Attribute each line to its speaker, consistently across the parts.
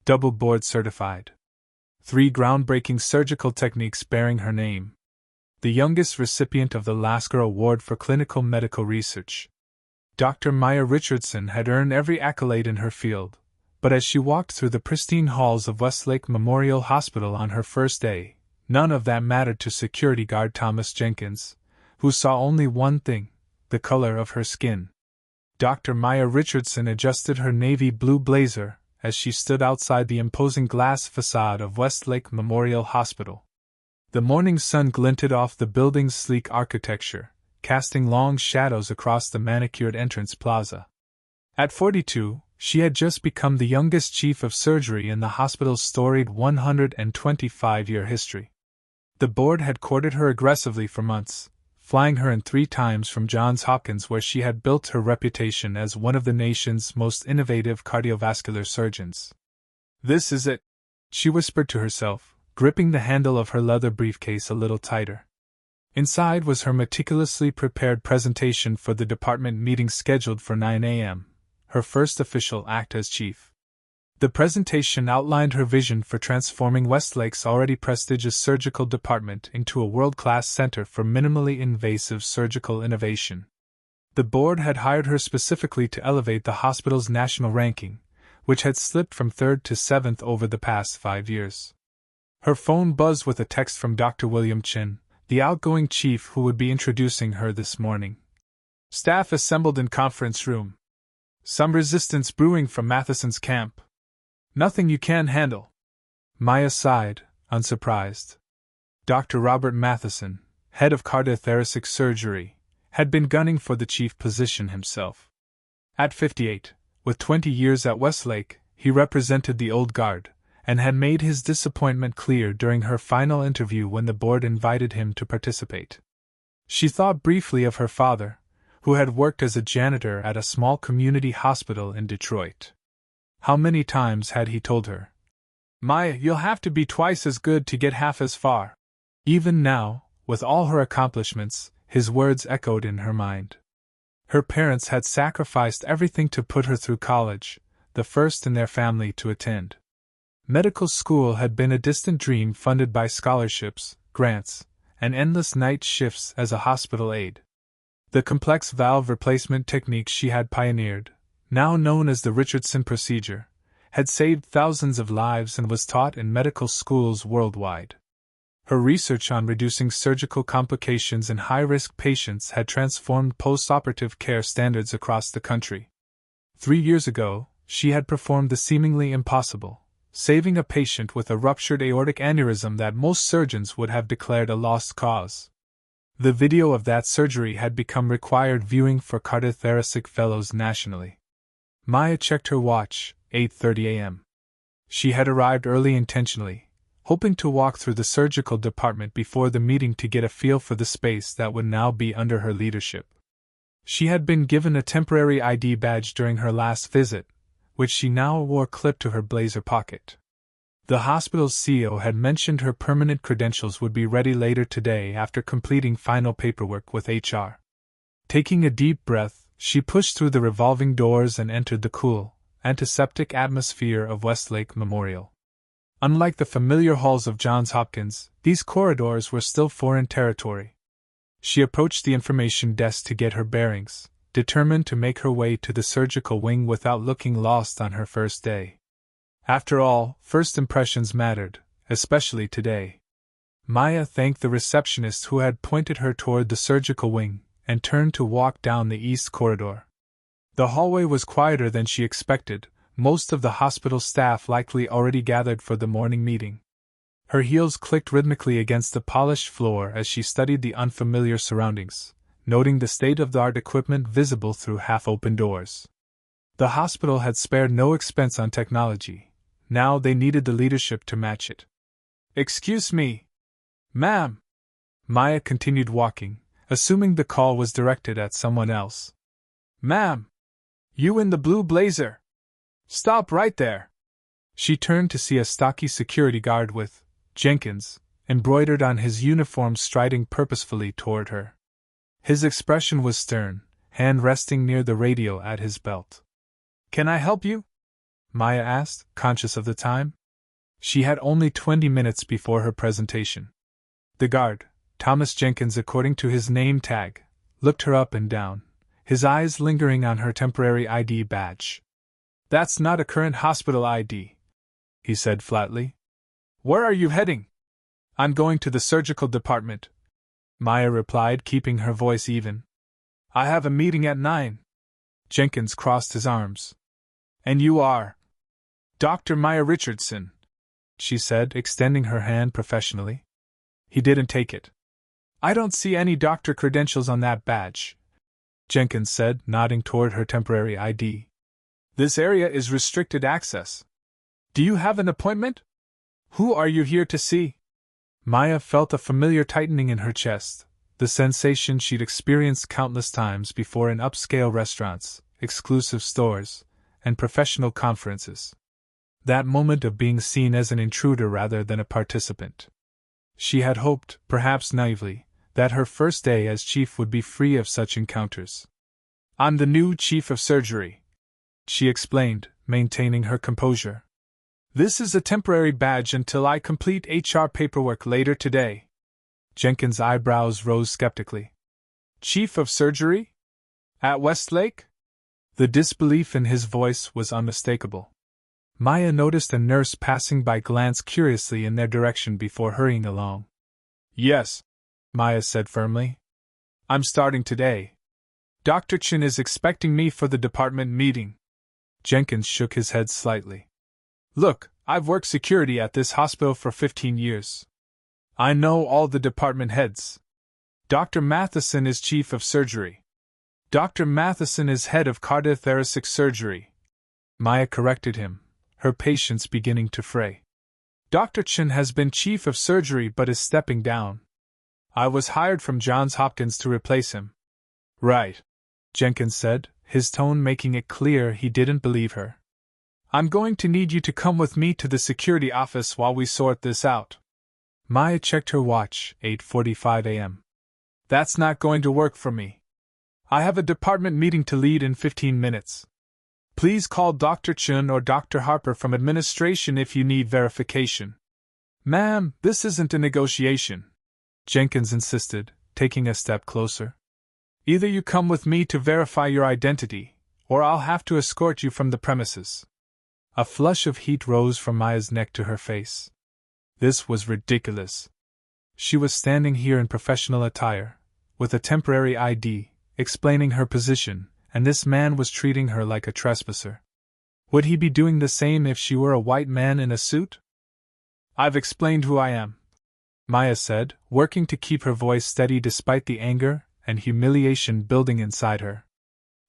Speaker 1: double board certified. 3 groundbreaking surgical techniques bearing her name. The youngest recipient of the Lasker Award for Clinical Medical Research. Dr. Maya Richardson had earned every accolade in her field, but as she walked through the pristine halls of Westlake Memorial Hospital on her first day, none of that mattered to security guard Thomas Jenkins, who saw only one thing: the color of her skin. Dr. Maya Richardson adjusted her navy blue blazer as she stood outside the imposing glass facade of Westlake Memorial Hospital. The morning sun glinted off the building's sleek architecture, casting long shadows across the manicured entrance plaza. At 42, she had just become the youngest chief of surgery in the hospital's storied 125-year history. The board had courted her aggressively for months, flying her in 3 times from Johns Hopkins, where she had built her reputation as one of the nation's most innovative cardiovascular surgeons. "This is it," she whispered to herself, gripping the handle of her leather briefcase a little tighter. Inside was her meticulously prepared presentation for the department meeting scheduled for 9 a.m., her first official act as chief. The presentation outlined her vision for transforming Westlake's already prestigious surgical department into a world-class center for minimally invasive surgical innovation. The board had hired her specifically to elevate the hospital's national ranking, which had slipped from 3rd to 7th over the past 5 years. Her phone buzzed with a text from Dr. William Chin, the outgoing chief who would be introducing her this morning. "Staff assembled in conference room. Some resistance brewing from Matheson's camp. Nothing you can't handle." Maya sighed, unsurprised. Dr. Robert Matheson, head of cardiothoracic surgery, had been gunning for the chief position himself. At 58, with 20 years at Westlake, he represented the old guard, and had made his disappointment clear during her final interview when the board invited him to participate. She thought briefly of her father, who had worked as a janitor at a small community hospital in Detroit. How many times had he told her, "Maya, you'll have to be twice as good to get half as far." Even now, with all her accomplishments, his words echoed in her mind. Her parents had sacrificed everything to put her through college, the first in their family to attend. Medical school had been a distant dream funded by scholarships, grants, and endless night shifts as a hospital aide. The complex valve replacement technique she had pioneered, now known as the Richardson procedure, had saved thousands of lives and was taught in medical schools worldwide. Her research on reducing surgical complications in high-risk patients had transformed post-operative care standards across the country. 3 years ago, she had performed the seemingly impossible, saving a patient with a ruptured aortic aneurysm that most surgeons would have declared a lost cause. The video of that surgery had become required viewing for cardiothoracic fellows nationally. Maya checked her watch, 8:30 a.m. She had arrived early intentionally, hoping to walk through the surgical department before the meeting to get a feel for the space that would now be under her leadership. She had been given a temporary ID badge during her last visit, which she now wore clipped to her blazer pocket. The hospital's CEO had mentioned her permanent credentials would be ready later today after completing final paperwork with HR. Taking a deep breath, she pushed through the revolving doors and entered the cool, antiseptic atmosphere of Westlake Memorial. Unlike the familiar halls of Johns Hopkins, these corridors were still foreign territory. She approached the information desk to get her bearings, determined to make her way to the surgical wing without looking lost on her first day. After all, first impressions mattered, especially today. Maya thanked the receptionist who had pointed her toward the surgical wing, and turned to walk down the east corridor. The hallway was quieter than she expected, most of the hospital staff likely already gathered for the morning meeting. Her heels clicked rhythmically against the polished floor as she studied the unfamiliar surroundings, noting the state-of-the-art equipment visible through half-open doors. The hospital had spared no expense on technology. Now they needed the leadership to match it. "Excuse me, ma'am." Maya continued walking, assuming the call was directed at someone else. "Ma'am, you in the blue blazer? Stop right there." She turned to see a stocky security guard with Jenkins embroidered on his uniform striding purposefully toward her. His expression was stern, hand resting near the radio at his belt. "Can I help you?" Maya asked, conscious of the time. She had only 20 minutes before her presentation. The guard, Thomas Jenkins according to his name tag, looked her up and down, his eyes lingering on her temporary ID badge. "That's not a current hospital ID," he said flatly. "Where are you heading?" "I'm going to the surgical department," Maya replied, keeping her voice even. "I have a meeting at 9. Jenkins crossed his arms. "And you are?" "Dr. Maya Richardson," she said, extending her hand professionally. He didn't take it. "I don't see any doctor credentials on that badge," Jenkins said, nodding toward her temporary ID. "This area is restricted access. Do you have an appointment? Who are you here to see?" Maya felt a familiar tightening in her chest, the sensation she'd experienced countless times before in upscale restaurants, exclusive stores, and professional conferences. That moment of being seen as an intruder rather than a participant. She had hoped, perhaps naively, that her first day as chief would be free of such encounters. "I'm the new chief of surgery," she explained, maintaining her composure. "This is a temporary badge until I complete HR paperwork later today." Jenkins' eyebrows rose skeptically. "Chief of surgery? At Westlake?" The disbelief in his voice was unmistakable. Maya noticed a nurse passing by glance curiously in their direction before hurrying along. "Yes," Maya said firmly. "I'm starting today. Dr. Chin is expecting me for the department meeting." Jenkins shook his head slightly. "Look, I've worked security at this hospital for 15 years. I know all the department heads. Dr. Matheson is chief of surgery. Dr. Matheson is head of cardiothoracic surgery." Maya corrected him, her patience beginning to fray. "Dr. Chin has been chief of surgery but is stepping down. I was hired from Johns Hopkins to replace him." "Right," Jenkins said, his tone making it clear he didn't believe her. "I'm going to need you to come with me to the security office while we sort this out." Maya checked her watch, 8:45 a.m. "That's not going to work for me. I have a department meeting to lead in 15 minutes. Please call Dr. Chun or Dr. Harper from administration if you need verification." "Ma'am, this isn't a negotiation," Jenkins insisted, taking a step closer. "Either you come with me to verify your identity, or I'll have to escort you from the premises." A flush of heat rose from Maya's neck to her face. This was ridiculous. She was standing here in professional attire, with a temporary ID, explaining her position, and this man was treating her like a trespasser. Would he be doing the same if she were a white man in a suit? "I've explained who I am," Maya said, working to keep her voice steady despite the anger and humiliation building inside her.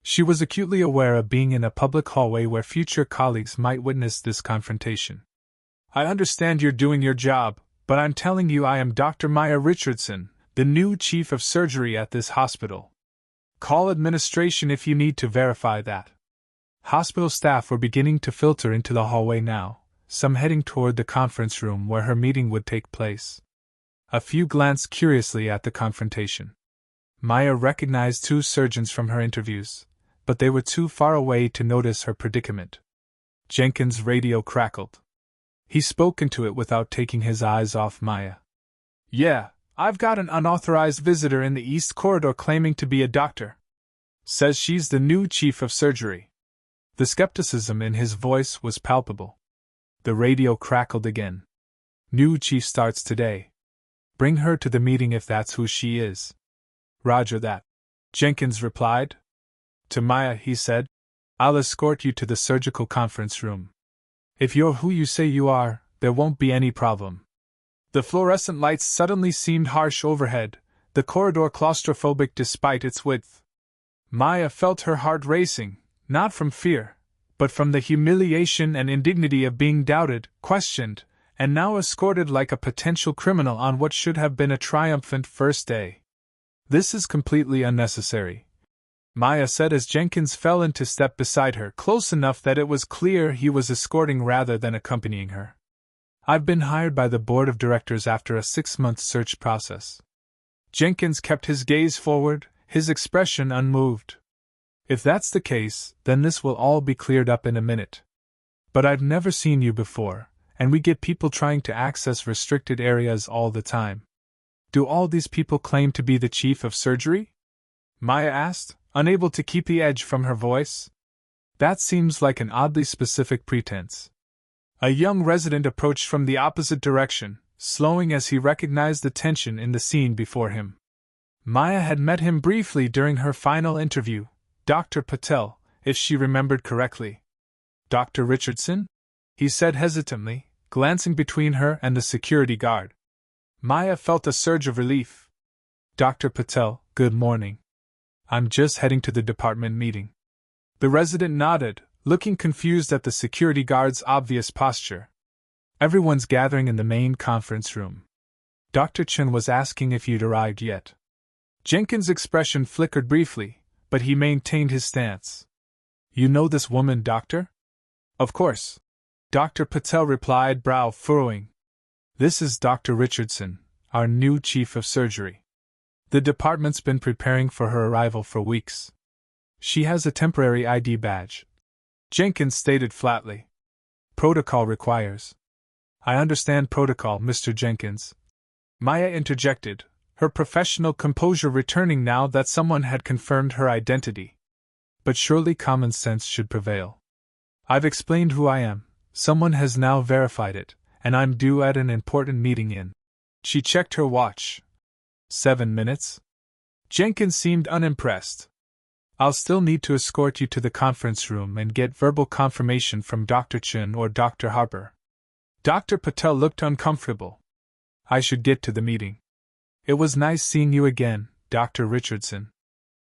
Speaker 1: She was acutely aware of being in a public hallway where future colleagues might witness this confrontation. "I understand you're doing your job, but I'm telling you I am Dr. Maya Richardson, the new chief of surgery at this hospital. Call administration if you need to verify that." Hospital staff were beginning to filter into the hallway now, some heading toward the conference room where her meeting would take place. A few glanced curiously at the confrontation. Maya recognized 2 surgeons from her interviews, but they were too far away to notice her predicament. Jenkins' radio crackled. He spoke into it without taking his eyes off Maya. "Yeah, I've got an unauthorized visitor in the East Corridor claiming to be a doctor. Says she's the new chief of surgery." The skepticism in his voice was palpable. The radio crackled again. "New chief starts today. Bring her to the meeting if that's who she is." "Roger that," Jenkins replied. To Maya, he said, "I'll escort you to the surgical conference room. If you're who you say you are, there won't be any problem." The fluorescent lights suddenly seemed harsh overhead, the corridor claustrophobic despite its width. Maya felt her heart racing, not from fear, but from the humiliation and indignity of being doubted, questioned, and now escorted like a potential criminal on what should have been a triumphant first day. "This is completely unnecessary," Maya said as Jenkins fell into step beside her, close enough that it was clear he was escorting rather than accompanying her. "I've been hired by the board of directors after a 6-month search process." Jenkins kept his gaze forward, his expression unmoved. "If that's the case, then this will all be cleared up in a minute. But I've never seen you before, and we get people trying to access restricted areas all the time. Do all these people claim to be the chief of surgery? Maya asked, unable to keep the edge from her voice. That seems like an oddly specific pretense. A young resident approached from the opposite direction, slowing as he recognized the tension in the scene before him. Maya had met him briefly during her final interview, Dr. Patel, if she remembered correctly. Dr. Richardson? He said hesitantly, glancing between her and the security guard. Maya felt a surge of relief. Dr. Patel, good morning. I'm just heading to the department meeting. The resident nodded, looking confused at the security guard's obvious posture. Everyone's gathering in the main conference room. Dr. Chen was asking if you'd arrived yet. Jenkins' expression flickered briefly, but he maintained his stance. You know this woman, Doctor? Of course. Dr. Patel replied, brow furrowing. This is Dr. Richardson, our new chief of surgery. The department's been preparing for her arrival for weeks. She has a temporary ID badge. Jenkins stated flatly. Protocol requires. I understand protocol, Mr. Jenkins. Maya interjected, her professional composure returning now that someone had confirmed her identity. But surely common sense should prevail. I've explained who I am, someone has now verified it, and I'm due at an important meeting in. She checked her watch. 7 minutes? Jenkins seemed unimpressed. I'll still need to escort you to the conference room and get verbal confirmation from Dr. Chen or Dr. Harper. Dr. Patel looked uncomfortable. I should get to the meeting. It was nice seeing you again, Dr. Richardson.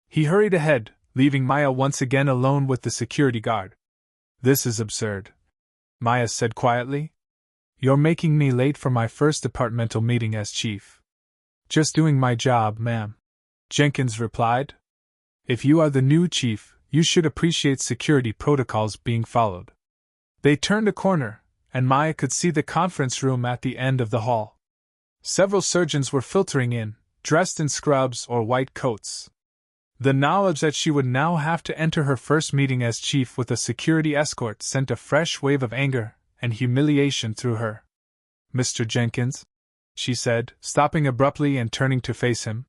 Speaker 1: He hurried ahead, leaving Maya once again alone with the security guard. This is absurd, Maya said quietly. You're making me late for my first departmental meeting as chief. Just doing my job, ma'am, Jenkins replied. If you are the new chief, you should appreciate security protocols being followed. They turned a corner, and Maya could see the conference room at the end of the hall. Several surgeons were filtering in, dressed in scrubs or white coats. The knowledge that she would now have to enter her first meeting as chief with a security escort sent a fresh wave of anger and humiliation through her. Mr. Jenkins, she said, stopping abruptly and turning to face him.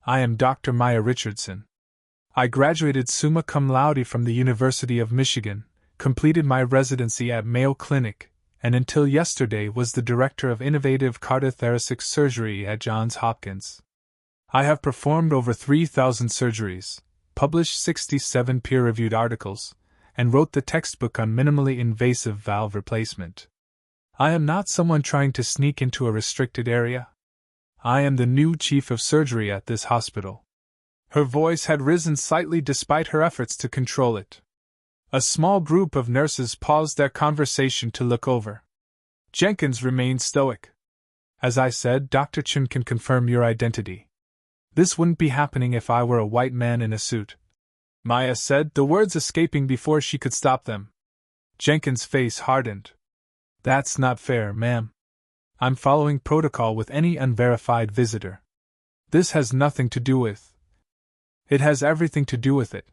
Speaker 1: I am Dr. Maya Richardson. I graduated summa cum laude from the University of Michigan, completed my residency at Mayo Clinic, and until yesterday was the director of innovative cardiothoracic surgery at Johns Hopkins. I have performed over 3,000 surgeries, published 67 peer-reviewed articles, and wrote the textbook on minimally invasive valve replacement. I am not someone trying to sneak into a restricted area. I am the new chief of surgery at this hospital. Her voice had risen slightly despite her efforts to control it. A small group of nurses paused their conversation to look over. Jenkins remained stoic. As I said, Dr. Chen can confirm your identity. This wouldn't be happening if I were a white man in a suit, Maya said, the words escaping before she could stop them. Jenkins' face hardened. That's not fair, ma'am. I'm following protocol with any unverified visitor. This has nothing to do with. It has everything to do with it.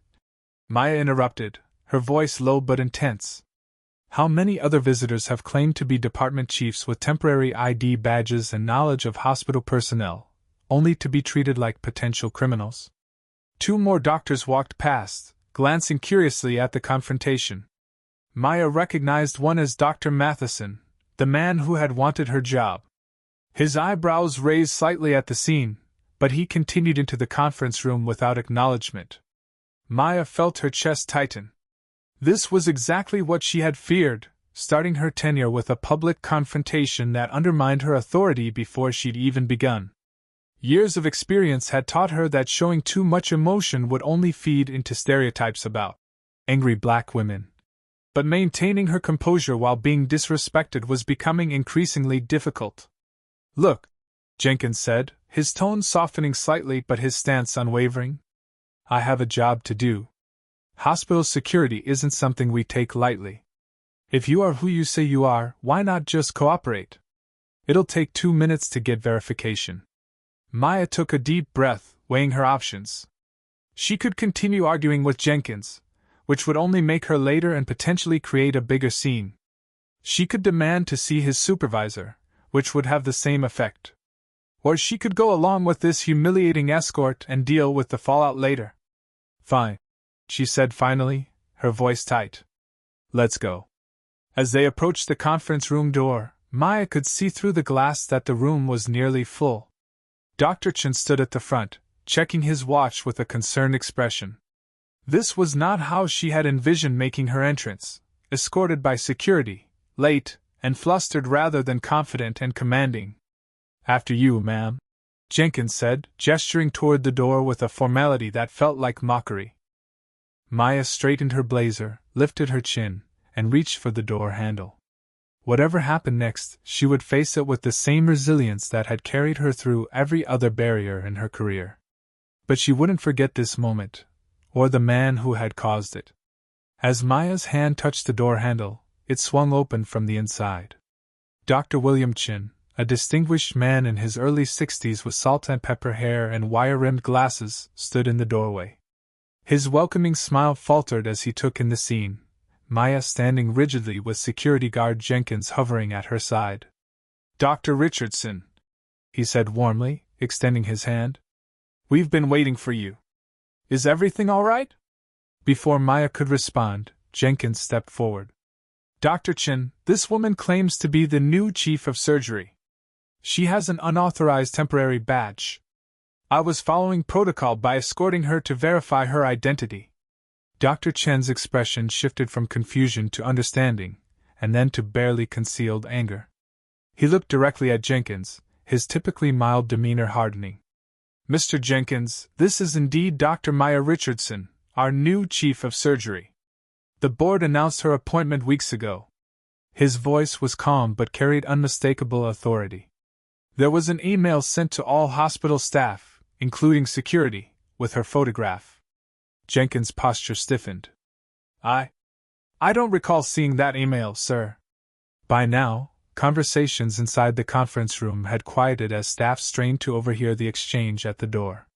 Speaker 1: Maya interrupted, her voice low but intense. How many other visitors have claimed to be department chiefs with temporary ID badges and knowledge of hospital personnel, only to be treated like potential criminals? 2 more doctors walked past, glancing curiously at the confrontation. Maya recognized one as Dr. Matheson, the man who had wanted her job. His eyebrows raised slightly at the scene, but he continued into the conference room without acknowledgement. Maya felt her chest tighten. This was exactly what she had feared, starting her tenure with a public confrontation that undermined her authority before she'd even begun. Years of experience had taught her that showing too much emotion would only feed into stereotypes about angry black women. But maintaining her composure while being disrespected was becoming increasingly difficult. Look, Jenkins said, his tone softening slightly but his stance unwavering. I have a job to do. Hospital security isn't something we take lightly. If you are who you say you are, why not just cooperate? It'll take 2 minutes to get verification. Maya took a deep breath, weighing her options. She could continue arguing with Jenkins, which would only make her later and potentially create a bigger scene, She could demand to see his supervisor, which would have the same effect. Or she could go along with this humiliating escort and deal with the fallout later. Fine, she said finally, her voice tight. Let's go. As they approached the conference room door, Maya could see through the glass that the room was nearly full. Dr. Chen stood at the front, checking his watch with a concerned expression. This was not how she had envisioned making her entrance, escorted by security, late, and flustered rather than confident and commanding. After you, ma'am, Jenkins said, gesturing toward the door with a formality that felt like mockery. Maya straightened her blazer, lifted her chin, and reached for the door handle. Whatever happened next, she would face it with the same resilience that had carried her through every other barrier in her career. But she wouldn't forget this moment, or the man who had caused it. As Maya's hand touched the door handle, it swung open from the inside. Dr. William Chin, a distinguished man in his early 60s with salt and pepper hair and wire-rimmed glasses, stood in the doorway. His welcoming smile faltered as he took in the scene, Maya standing rigidly with security guard Jenkins hovering at her side. Dr. Richardson, he said warmly, extending his hand. We've been waiting for you. Is everything all right? Before Maya could respond, Jenkins stepped forward. Dr. Chin, this woman claims to be the new chief of surgery. She has an unauthorized temporary badge. I was following protocol by escorting her to verify her identity. Dr. Chen's expression shifted from confusion to understanding, and then to barely concealed anger. He looked directly at Jenkins, his typically mild demeanor hardening. Mr. Jenkins, this is indeed Dr. Maya Richardson, our new chief of surgery. The board announced her appointment weeks ago. His voice was calm but carried unmistakable authority. There was an email sent to all hospital staff, including security, with her photograph. Jenkins' posture stiffened. I don't recall seeing that email, sir. By now, conversations inside the conference room had quieted as staff strained to overhear the exchange at the door.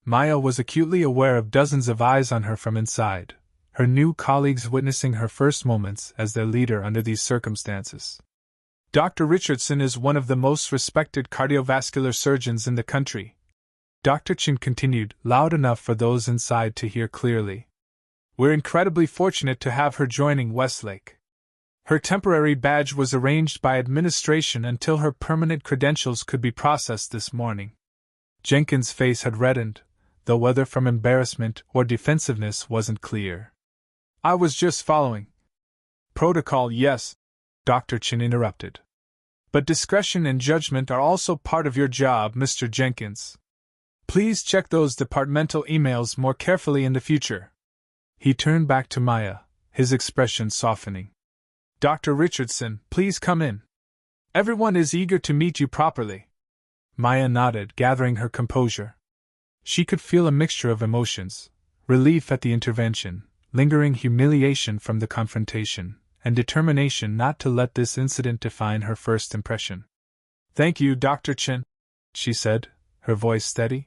Speaker 1: Maya was acutely aware of dozens of eyes on her from inside, her new colleagues witnessing her first moments as their leader under these circumstances. Dr. Richardson is one of the most respected cardiovascular surgeons in the country. Dr. Chin continued, loud enough for those inside to hear clearly. We're incredibly fortunate to have her joining Westlake. Her temporary badge was arranged by administration until her permanent credentials could be processed this morning. Jenkins' face had reddened, though whether from embarrassment or defensiveness wasn't clear. I was just following. Protocol, yes, Dr. Chin interrupted. But discretion and judgment are also part of your job, Mr. Jenkins. Please check those departmental emails more carefully in the future. He turned back to Maya, his expression softening. Dr. Richardson, please come in. Everyone is eager to meet you properly. Maya nodded, gathering her composure. She could feel a mixture of emotions, relief at the intervention, lingering humiliation from the confrontation, and determination not to let this incident define her first impression. Thank you, Dr. Chin, she said, her voice steady.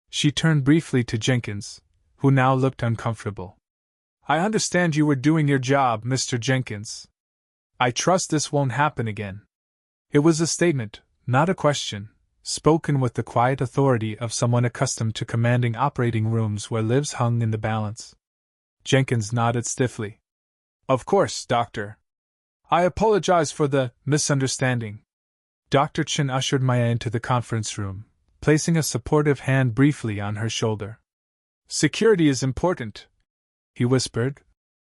Speaker 1: She turned briefly to Jenkins, who now looked uncomfortable. I understand you were doing your job, Mr. Jenkins. I trust this won't happen again. It was a statement, not a question, spoken with the quiet authority of someone accustomed to commanding operating rooms where lives hung in the balance. Jenkins nodded stiffly. Of course, Doctor. I apologize for the misunderstanding. Dr. Chin ushered Maya into the conference room, placing a supportive hand briefly on her shoulder. Security is important, he whispered,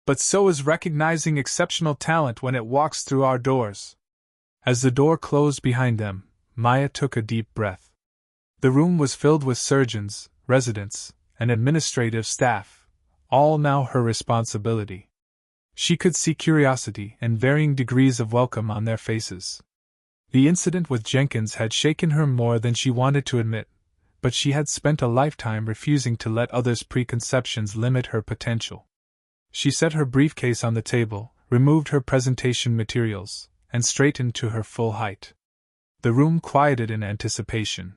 Speaker 1: but so is recognizing exceptional talent when it walks through our doors. As the door closed behind them, Maya took a deep breath. The room was filled with surgeons, residents, and administrative staff, all now her responsibility. She could see curiosity and varying degrees of welcome on their faces. The incident with Jenkins had shaken her more than she wanted to admit, but she had spent a lifetime refusing to let others' preconceptions limit her potential. She set her briefcase on the table, removed her presentation materials, and straightened to her full height. The room quieted in anticipation.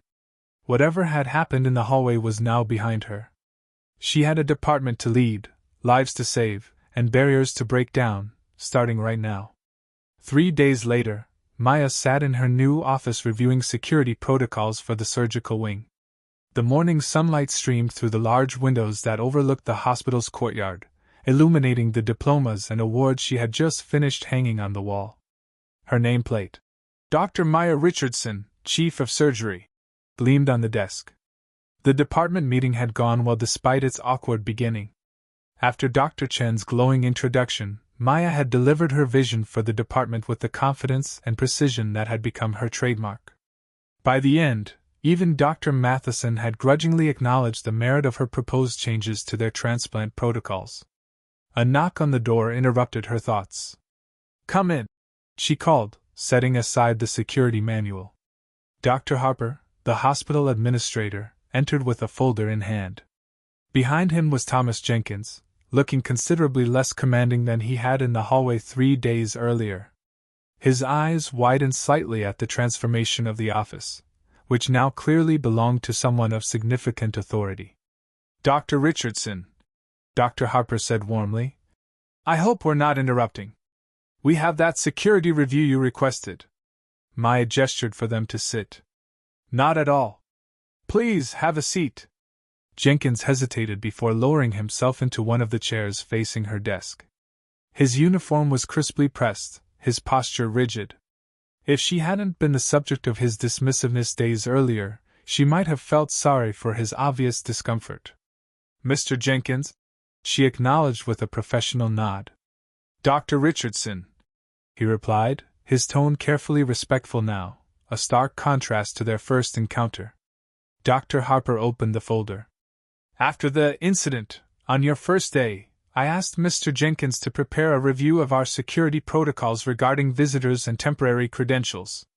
Speaker 1: Whatever had happened in the hallway was now behind her. She had a department to lead, lives to save, and barriers to break down, starting right now. 3 days later, Maya sat in her new office reviewing security protocols for the surgical wing. The morning sunlight streamed through the large windows that overlooked the hospital's courtyard, illuminating the diplomas and awards she had just finished hanging on the wall. Her nameplate, Dr. Maya Richardson, Chief of Surgery, gleamed on the desk. The department meeting had gone well despite its awkward beginning. After Dr. Chen's glowing introduction, Maya had delivered her vision for the department with the confidence and precision that had become her trademark. By the end, even Dr. Matheson had grudgingly acknowledged the merit of her proposed changes to their transplant protocols. A knock on the door interrupted her thoughts. "Come in," she called, setting aside the security manual. Dr. Harper, the hospital administrator, entered with a folder in hand. Behind him was Thomas Jenkins, looking considerably less commanding than he had in the hallway 3 days earlier. His eyes widened slightly at the transformation of the office, which now clearly belonged to someone of significant authority. "Dr. Richardson," Dr. Harper said warmly, "I hope we're not interrupting. We have that security review you requested." Maya gestured for them to sit. "Not at all. Please have a seat." Jenkins hesitated before lowering himself into one of the chairs facing her desk. His uniform was crisply pressed, his posture rigid. If she hadn't been the subject of his dismissiveness days earlier, she might have felt sorry for his obvious discomfort. "Mr. Jenkins," she acknowledged with a professional nod. "Dr. Richardson," he replied, his tone carefully respectful now, a stark contrast to their first encounter. Dr. Harper opened the folder. "After the incident, on your first day, I asked Mr. Jenkins to prepare a review of our security protocols regarding visitors and temporary credentials.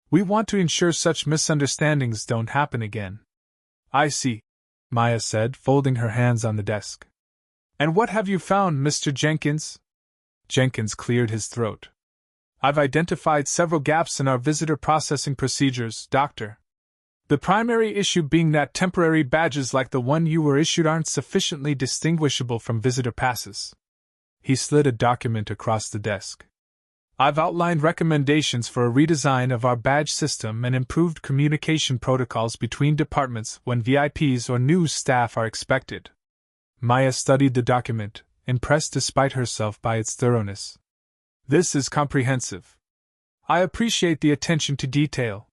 Speaker 1: We want to ensure such misunderstandings don't happen again." "I see," Maya said, folding her hands on the desk. "And what have you found, Mr. Jenkins?" Jenkins cleared his throat. "I've identified several gaps in our visitor processing procedures, Doctor. The primary issue being that temporary badges like the one you were issued aren't sufficiently distinguishable from visitor passes." He slid a document across the desk. "I've outlined recommendations for a redesign of our badge system and improved communication protocols between departments when VIPs or new staff are expected." Maya studied the document, impressed despite herself by its thoroughness. "This is comprehensive. I appreciate the attention to detail.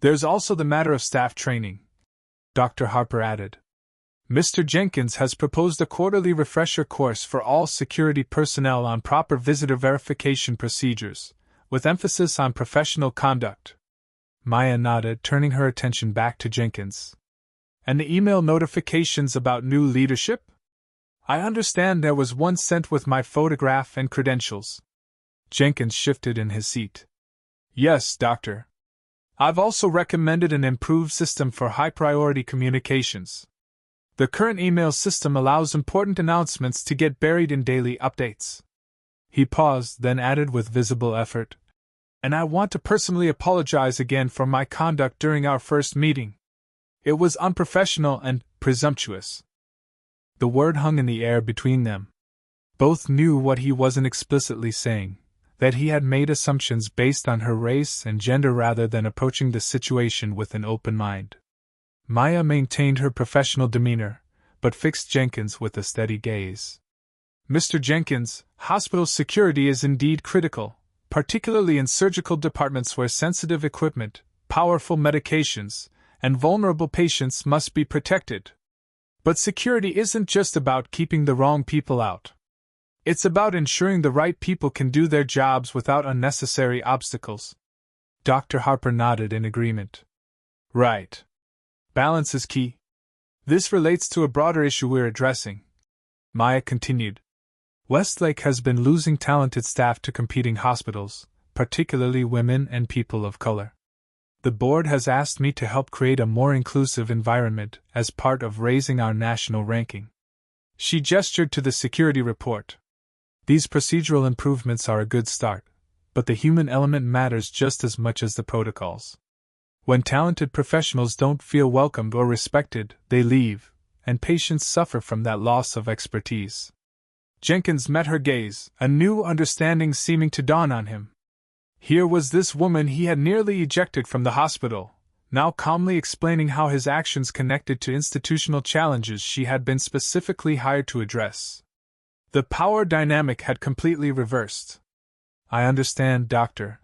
Speaker 1: There's also the matter of staff training," Dr. Harper added. "Mr. Jenkins has proposed a quarterly refresher course for all security personnel on proper visitor verification procedures, with emphasis on professional conduct." Maya nodded, turning her attention back to Jenkins. "And the email notifications about new leadership? I understand there was one sent with my photograph and credentials." Jenkins shifted in his seat. "Yes, Doctor. I've also recommended an improved system for high-priority communications. The current email system allows important announcements to get buried in daily updates." He paused, then added with visible effort, "And I want to personally apologize again for my conduct during our first meeting. It was unprofessional and presumptuous." The word hung in the air between them. Both knew what he wasn't explicitly saying, that he had made assumptions based on her race and gender rather than approaching the situation with an open mind. Maya maintained her professional demeanor, but fixed Jenkins with a steady gaze. "Mr. Jenkins, hospital security is indeed critical, particularly in surgical departments where sensitive equipment, powerful medications, and vulnerable patients must be protected. But security isn't just about keeping the wrong people out. It's about ensuring the right people can do their jobs without unnecessary obstacles." Dr. Harper nodded in agreement. "Right. Balance is key. This relates to a broader issue we're addressing," Maya continued. "Westlake has been losing talented staff to competing hospitals, particularly women and people of color. The board has asked me to help create a more inclusive environment as part of raising our national ranking." She gestured to the security report. "These procedural improvements are a good start, but the human element matters just as much as the protocols. When talented professionals don't feel welcomed or respected, they leave, and patients suffer from that loss of expertise." Jenkins met her gaze, a new understanding seeming to dawn on him. Here was this woman he had nearly ejected from the hospital, now calmly explaining how his actions connected to institutional challenges she had been specifically hired to address. The power dynamic had completely reversed. "I understand, Doctor,"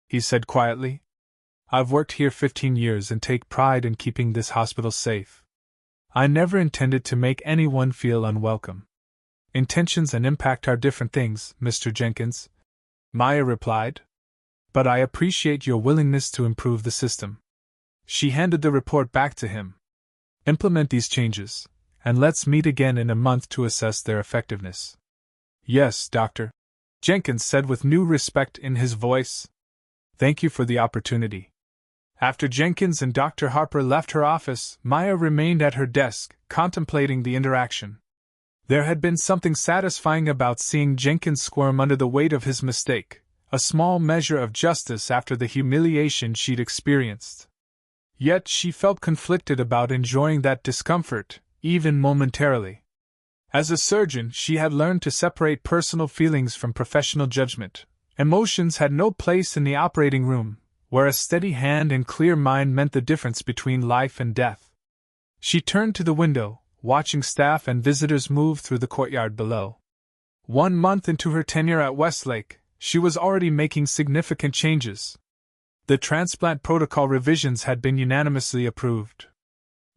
Speaker 1: he said quietly. "I've worked here 15 years and take pride in keeping this hospital safe. I never intended to make anyone feel unwelcome." "Intentions and impact are different things, Mr. Jenkins," Maya replied. "But I appreciate your willingness to improve the system." She handed the report back to him. "Implement these changes, and let's meet again in a month to assess their effectiveness." "Yes, Doctor," Jenkins said with new respect in his voice. "Thank you for the opportunity." After Jenkins and Dr. Harper left her office, Maya remained at her desk, contemplating the interaction. There had been something satisfying about seeing Jenkins squirm under the weight of his mistake, a small measure of justice after the humiliation she'd experienced. Yet she felt conflicted about enjoying that discomfort, even momentarily. As a surgeon, she had learned to separate personal feelings from professional judgment. Emotions had no place in the operating room, where a steady hand and clear mind meant the difference between life and death. She turned to the window, watching staff and visitors move through the courtyard below. 1 month into her tenure at Westlake, she was already making significant changes. The transplant protocol revisions had been unanimously approved.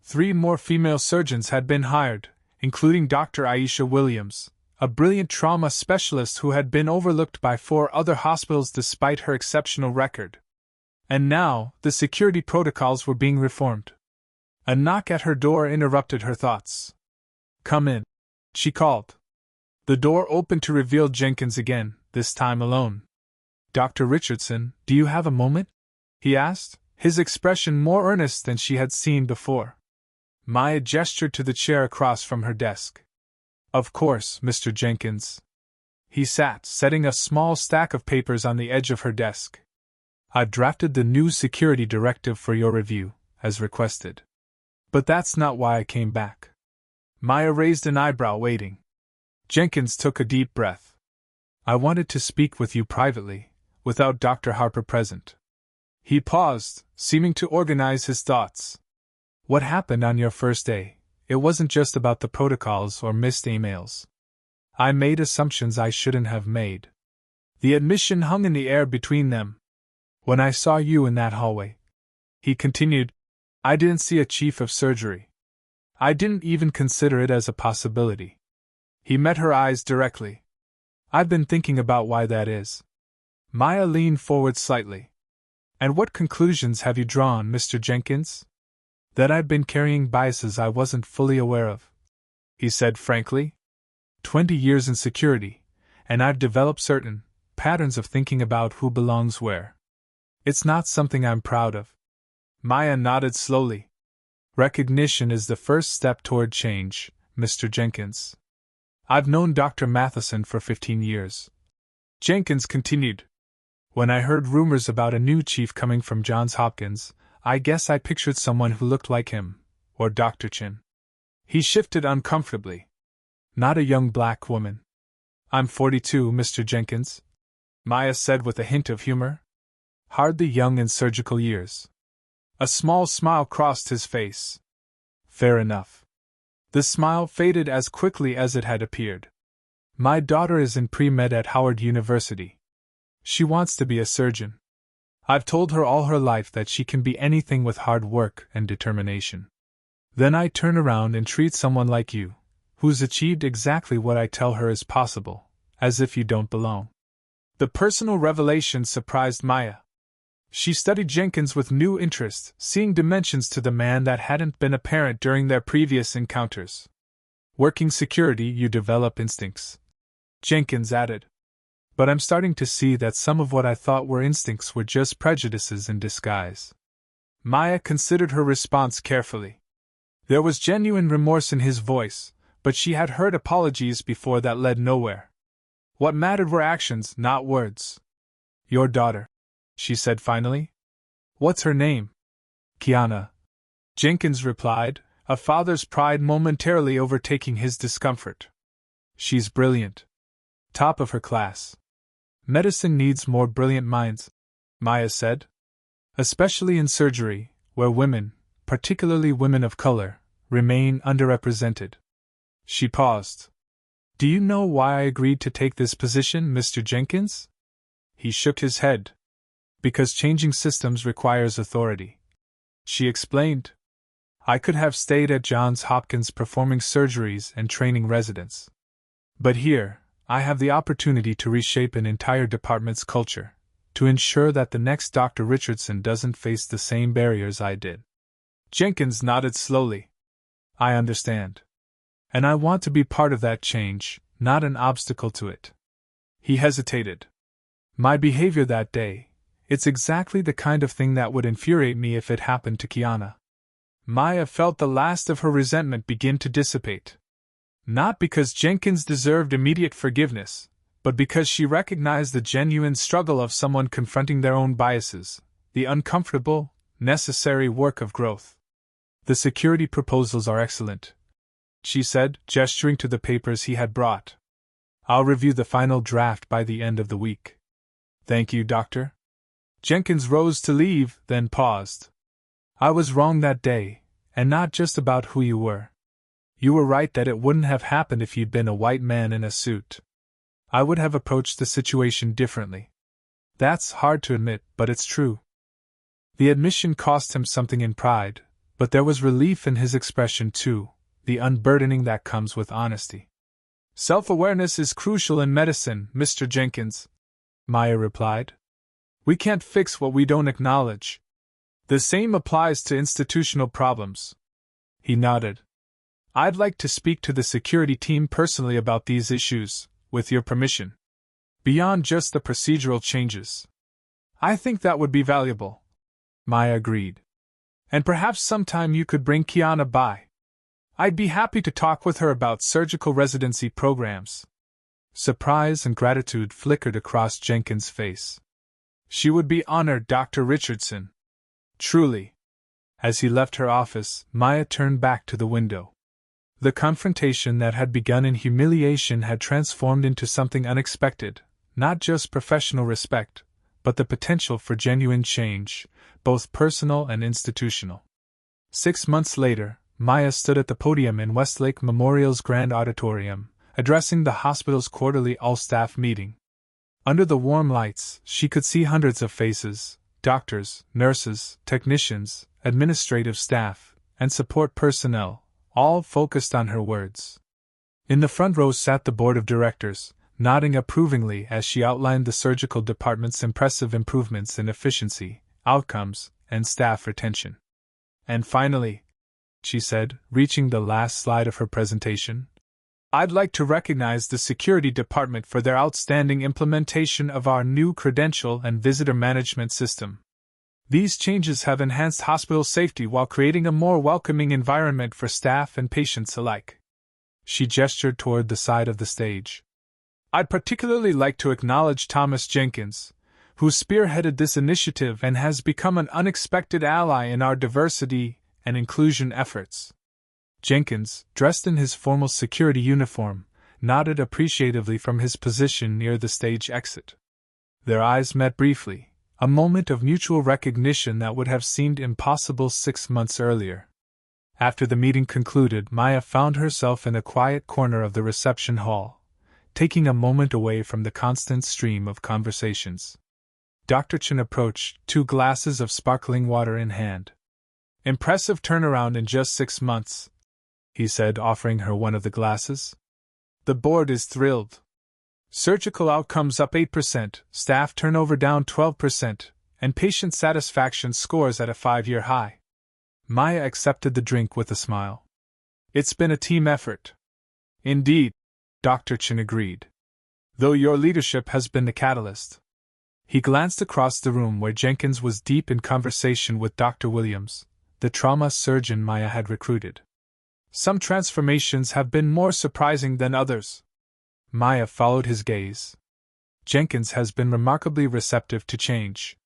Speaker 1: 3 more female surgeons had been hired, including Dr. Aisha Williams, a brilliant trauma specialist who had been overlooked by 4 other hospitals despite her exceptional record. And now, the security protocols were being reformed. A knock at her door interrupted her thoughts. "Come in," she called. The door opened to reveal Jenkins again, this time alone. "Dr. Richardson, do you have a moment?" he asked, his expression more earnest than she had seen before. Maya gestured to the chair across from her desk. "Of course, Mr. Jenkins." He sat, setting a small stack of papers on the edge of her desk. "I've drafted the new security directive for your review, as requested. But that's not why I came back." Maya raised an eyebrow, waiting. Jenkins took a deep breath. "I wanted to speak with you privately, without Dr. Harper present." He paused, seeming to organize his thoughts. "What happened on your first day? It wasn't just about the protocols or missed emails. I made assumptions I shouldn't have made." The admission hung in the air between them. "When I saw you in that hallway," he continued, "I didn't see a chief of surgery. I didn't even consider it as a possibility." He met her eyes directly. "I've been thinking about why that is." Maya leaned forward slightly. "And what conclusions have you drawn, Mr. Jenkins?" "That I've been carrying biases I wasn't fully aware of," he said frankly. 20 years in security, and I've developed certain patterns of thinking about who belongs where. It's not something I'm proud of." Maya nodded slowly. "Recognition is the first step toward change, Mr. Jenkins. I've known Dr. Matheson for 15 years. Jenkins continued. "When I heard rumors about a new chief coming from Johns Hopkins, I guess I pictured someone who looked like him, or Dr. Chin." He shifted uncomfortably. "Not a young black woman." "I'm 42, Mr. Jenkins," Maya said with a hint of humor. "Hardly young in surgical years." A small smile crossed his face. "Fair enough." The smile faded as quickly as it had appeared. "My daughter is in pre-med at Howard University. She wants to be a surgeon. I've told her all her life that she can be anything with hard work and determination. Then I turn around and treat someone like you, who's achieved exactly what I tell her is possible, as if you don't belong." The personal revelation surprised Maya. She studied Jenkins with new interest, seeing dimensions to the man that hadn't been apparent during their previous encounters. "Working security, you develop instincts," Jenkins added. "But I'm starting to see that some of what I thought were instincts were just prejudices in disguise." Maya considered her response carefully. There was genuine remorse in his voice, but she had heard apologies before that led nowhere. What mattered were actions, not words. "Your daughter," she said finally. "What's her name?" "Kiana," Jenkins replied, a father's pride momentarily overtaking his discomfort. "She's brilliant. Top of her class. Medicine needs more brilliant minds." Maya said. Especially in surgery, where women, particularly women of color, remain underrepresented. She paused. Do you know why I agreed to take this position, Mr. Jenkins? He shook his head. Because changing systems requires authority. She explained. I could have stayed at Johns Hopkins performing surgeries and training residents. But here, I have the opportunity to reshape an entire department's culture, to ensure that the next Dr. Richardson doesn't face the same barriers I did. Jenkins nodded slowly. I understand. And I want to be part of that change, not an obstacle to it. He hesitated. My behavior that day, it's exactly the kind of thing that would infuriate me if it happened to Kiana. Maya felt the last of her resentment begin to dissipate. Not because Jenkins deserved immediate forgiveness, but because she recognized the genuine struggle of someone confronting their own biases, the uncomfortable, necessary work of growth. The security proposals are excellent, she said, gesturing to the papers he had brought. I'll review the final draft by the end of the week. Thank you, Doctor. Jenkins rose to leave, then paused. I was wrong that day, and not just about who you were. You were right that it wouldn't have happened if you'd been a white man in a suit. I would have approached the situation differently. That's hard to admit, but it's true. The admission cost him something in pride, but there was relief in his expression too, the unburdening that comes with honesty. Self-awareness is crucial in medicine, Mr. Jenkins, Maya replied. We can't fix what we don't acknowledge. The same applies to institutional problems. He nodded. I'd like to speak to the security team personally about these issues, with your permission. Beyond just the procedural changes. I think that would be valuable. Maya agreed. And perhaps sometime you could bring Kiana by. I'd be happy to talk with her about surgical residency programs. Surprise and gratitude flickered across Jenkins' face. She would be honored, Dr. Richardson. Truly. As he left her office, Maya turned back to the window. The confrontation that had begun in humiliation had transformed into something unexpected, not just professional respect, but the potential for genuine change, both personal and institutional. 6 months later, Maya stood at the podium in Westlake Memorial's Grand Auditorium, addressing the hospital's quarterly all-staff meeting. Under the warm lights, she could see hundreds of faces: doctors, nurses, technicians, administrative staff, and support personnel, all focused on her words. In the front row sat the board of directors, nodding approvingly as she outlined the surgical department's impressive improvements in efficiency, outcomes, and staff retention. And finally, she said, reaching the last slide of her presentation, I'd like to recognize the security department for their outstanding implementation of our new credential and visitor management system. These changes have enhanced hospital safety while creating a more welcoming environment for staff and patients alike. She gestured toward the side of the stage. I'd particularly like to acknowledge Thomas Jenkins, who spearheaded this initiative and has become an unexpected ally in our diversity and inclusion efforts. Jenkins, dressed in his formal security uniform, nodded appreciatively from his position near the stage exit. Their eyes met briefly. A moment of mutual recognition that would have seemed impossible 6 months earlier. After the meeting concluded, Maya found herself in a quiet corner of the reception hall, taking a moment away from the constant stream of conversations. Dr. Chen approached, 2 glasses of sparkling water in hand. Impressive turnaround in just 6 months, he said, offering her one of the glasses. The board is thrilled. Surgical outcomes up 8%, staff turnover down 12%, and patient satisfaction scores at a 5-year high. Maya accepted the drink with a smile. It's been a team effort. Indeed, Dr. Chen agreed. Though your leadership has been the catalyst. He glanced across the room where Jenkins was deep in conversation with Dr. Williams, the trauma surgeon Maya had recruited. Some transformations have been more surprising than others. Maya followed his gaze. Jenkins has been remarkably receptive to change.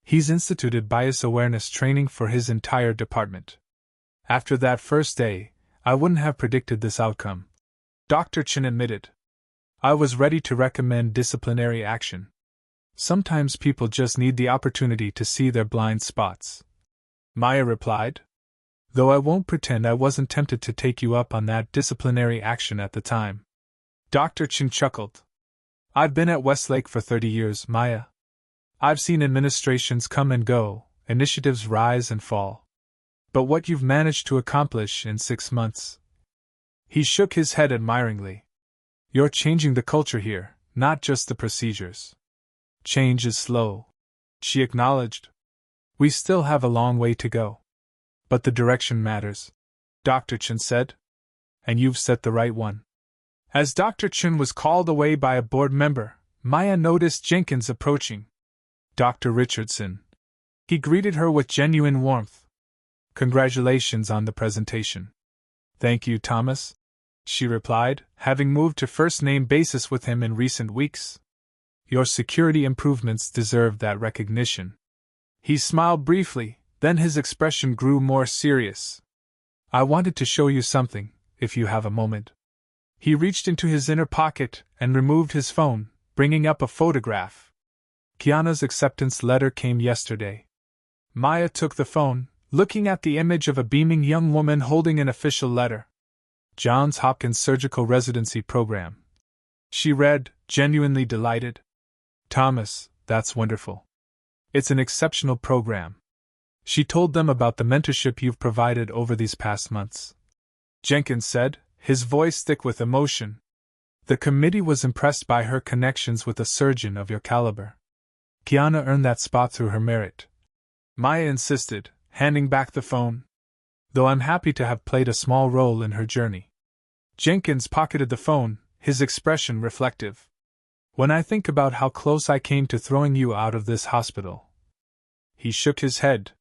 Speaker 1: He's instituted bias awareness training for his entire department. After that first day, I wouldn't have predicted this outcome, Dr. Chen admitted. I was ready to recommend disciplinary action. Sometimes people just need the opportunity to see their blind spots. Maya replied. Though I won't pretend I wasn't tempted to take you up on that disciplinary action at the time. Dr. Chin chuckled. I've been at Westlake for 30 years, Maya. I've seen administrations come and go, initiatives rise and fall. But what you've managed to accomplish in 6 months. He shook his head admiringly. You're changing the culture here, not just the procedures. Change is slow, she acknowledged. We still have a long way to go. But the direction matters, Dr. Chin said. And you've set the right one. As Dr. Chin was called away by a board member, Maya noticed Jenkins approaching. Dr. Richardson. He greeted her with genuine warmth. Congratulations on the presentation. Thank you, Thomas, she replied, having moved to first-name basis with him in recent weeks. Your security improvements deserve that recognition. He smiled briefly, then his expression grew more serious. I wanted to show you something, if you have a moment. He reached into his inner pocket and removed his phone, bringing up a photograph. Kiana's acceptance letter came yesterday. Maya took the phone, looking at the image of a beaming young woman holding an official letter. Johns Hopkins Surgical Residency Program. She read, genuinely delighted. Thomas, that's wonderful. It's an exceptional program. She told them about the mentorship you've provided over these past months. Jenkins said, his voice thick with emotion. The committee was impressed by her connections with a surgeon of your caliber. Kiana earned that spot through her merit. Maya insisted, handing back the phone. Though I'm happy to have played a small role in her journey. Jenkins pocketed the phone, his expression reflective. When I think about how close I came to throwing you out of this hospital. He shook his head.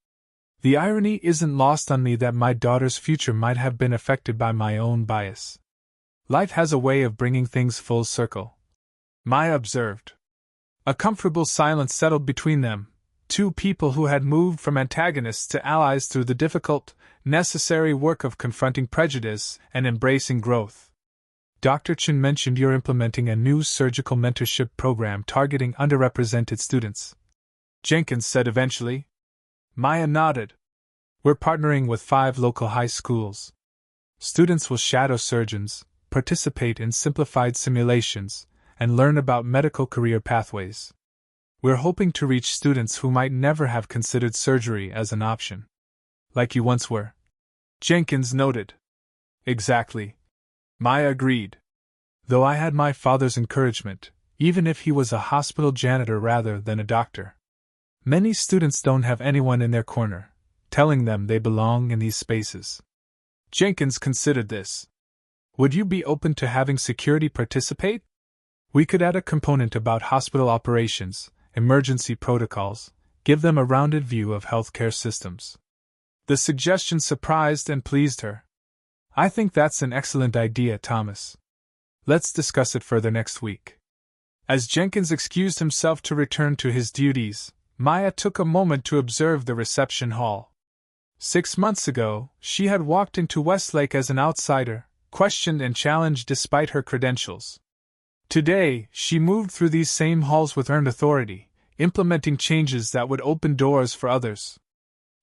Speaker 1: The irony isn't lost on me that my daughter's future might have been affected by my own bias. Life has a way of bringing things full circle. Maya observed. A comfortable silence settled between them, two people who had moved from antagonists to allies through the difficult, necessary work of confronting prejudice and embracing growth. Dr. Chin mentioned you're implementing a new surgical mentorship program targeting underrepresented students. Jenkins said eventually. Maya nodded. We're partnering with 5 local high schools. Students will shadow surgeons, participate in simplified simulations, and learn about medical career pathways. We're hoping to reach students who might never have considered surgery as an option. Like you once were. Jenkins noted. Exactly. Maya agreed. Though I had my father's encouragement, even if he was a hospital janitor rather than a doctor. Many students don't have anyone in their corner, telling them they belong in these spaces. Jenkins considered this. Would you be open to having security participate? We could add a component about hospital operations, emergency protocols, give them a rounded view of healthcare systems. The suggestion surprised and pleased her. I think that's an excellent idea, Thomas. Let's discuss it further next week. As Jenkins excused himself to return to his duties, Maya took a moment to observe the reception hall. 6 months ago, she had walked into Westlake as an outsider, questioned and challenged despite her credentials. Today, she moved through these same halls with earned authority, implementing changes that would open doors for others.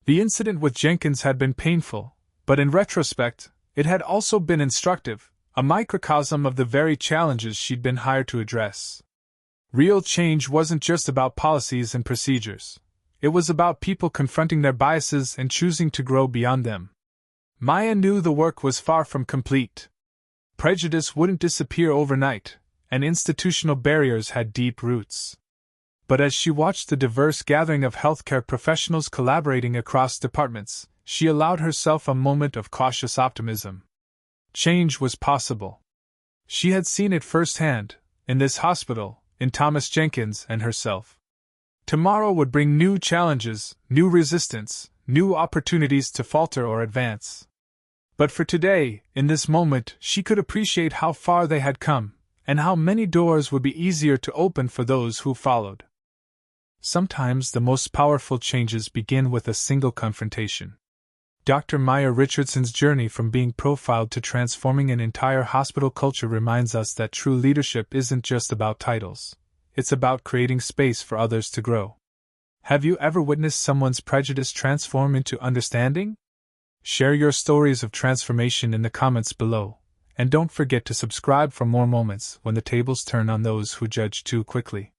Speaker 1: The incident with Jenkins had been painful, but in retrospect, it had also been instructive, a microcosm of the very challenges she'd been hired to address. Real change wasn't just about policies and procedures. It was about people confronting their biases and choosing to grow beyond them. Maya knew the work was far from complete. Prejudice wouldn't disappear overnight, and institutional barriers had deep roots. But as she watched the diverse gathering of healthcare professionals collaborating across departments, she allowed herself a moment of cautious optimism. Change was possible. She had seen it firsthand, in this hospital, in Thomas Jenkins and herself. Tomorrow would bring new challenges, new resistance, new opportunities to falter or advance. But for today, in this moment, she could appreciate how far they had come, and how many doors would be easier to open for those who followed. Sometimes the most powerful changes begin with a single confrontation. Dr. Maya Richardson's journey from being profiled to transforming an entire hospital culture reminds us that true leadership isn't just about titles. it's about creating space for others to grow. Have you ever witnessed someone's prejudice transform into understanding? Share your stories of transformation in the comments below, and don't forget to subscribe for more moments when the tables turn on those who judge too quickly.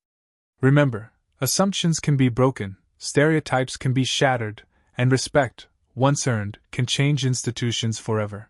Speaker 1: Remember, assumptions can be broken, stereotypes can be shattered, and respect, once earned, can change institutions forever.